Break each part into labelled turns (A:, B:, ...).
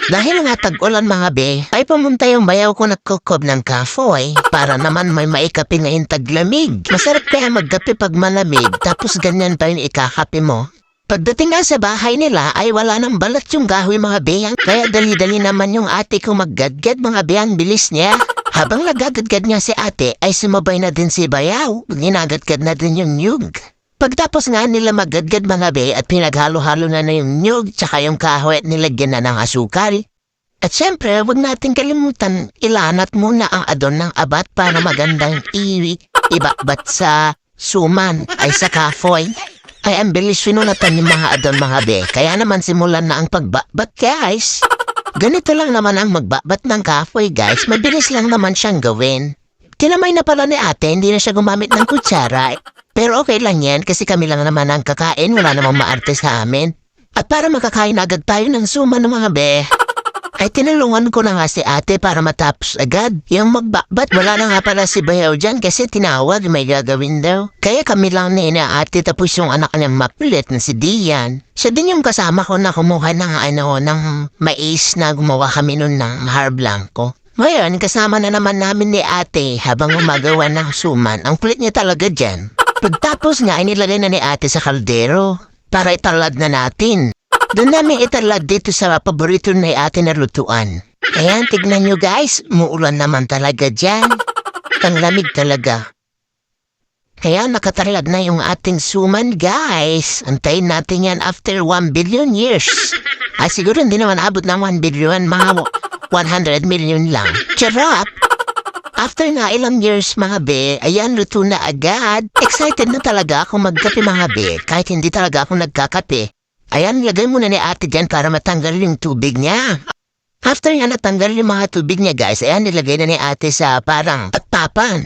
A: Dahil nga tag-ulan mga be, ay pumunta yung bayaw ko nagkukob ng kafoy para naman may maikapi ngayon taglamig. Masarap kaya magkape pag malamig tapos ganyan pa yung ikakape mo. Pagdating nga sa bahay nila ay wala nang balat yung kahoy mga beyang. Kaya dali-dali naman yung ate ko maggadgad mga beyang bilis niya. Habang nagagadgad niya si ate ay sumabay na din si bayaw. Ginagadgad na din yung nyug. Pagtapos nga nila magadgad mga be at pinaghalo-halo na yung nyug tsaka yung kahoy at nilagyan na ng asukal. At syempre, huwag natin kalimutan ilanat muna ang adon ng abat para magandang ibabat sa suman ay sa kafoy. Ay ang bilis sinunatan yung mga adon mga be, kaya naman simulan na ang pagbabat guys. Ganito lang naman ang magbabat ng kafoy guys, mabilis lang naman siyang gawin. Kinamay na pala ni ate, hindi na siya gumamit ng kutsara. Pero okay lang yan kasi kami lang naman ang kakain, wala namang maarte sa amin. At para makakain agad tayo ng suman ng mga be, ay tinulungan ko na nga si ate para matapos agad. Yung magbabat, wala na nga pala si Bayaw dyan kasi tinawag may gagawin daw. Kaya kami lang ni ina ate tapos yung anak niyang mapulit na si Dian. Siya din yung kasama ko na kumuha ng mais na gumawa kami nun ng har blanco. Ngayon, kasama na naman namin ni ate habang gumagawa ng suman. Ang kulit niya talaga dyan. Pagtapos nga, inilagay na ni ate sa kaldero para italad na natin. Doon namin italad dito sa paborito ni ate na lutuan. Ayan, tignan nyo guys, muulan naman talaga dyan. Ang lamig talaga. Kaya nakatalad na yung ating suman guys. Antayin natin yan after 1 billion years. Ay siguro hindi naman abot ng 1 billion, mga 100 million lang. Charap! After nga ilang years mga be, ayan luto na agad. Excited na talaga ako magkape mga be, kahit hindi talaga ako nagkakape. Ayan, lagay muna ni ate dyan para matanggal yung tubig niya. After nga natanggal yung mga tubig niya guys, ayan nilagay na ni ate sa parang tapan.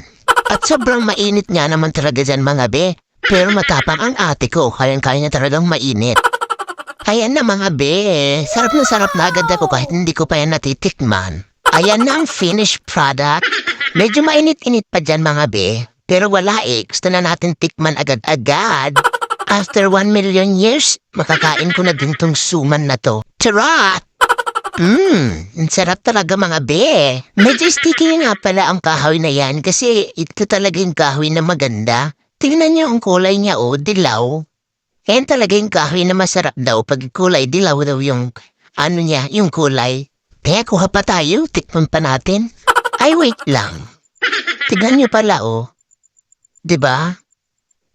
A: At sobrang mainit nga naman talaga dyan mga be. Pero matapang ang ate ko, kayang-kaya niya talagang mainit. Ayan na mga be, sarap na agad ako kahit hindi ko pa yan natitikman. Ayan na ang finished product. Medyo mainit-init pa dyan mga be, pero wala gusto na natin tikman agad-agad. After 1 million years, makakain ko na din tong suman na to. Charot! Ang sarap talaga mga be. Medyo sticky nga pala ang kahoy na yan kasi ito talaga yung kahoy na maganda. Tingnan niyo ang kulay niya dilaw. Yan talaga yung kahoy na masarap daw pag kulay dilaw daw yung yung kulay. Kaya kuha pa tayo, tikman pa natin. Ay wait lang. Tignan niyo pala diba?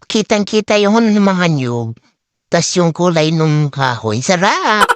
A: Kitang-kita yung mga nyug. Tas yung kulay nung kahoy. Sarap!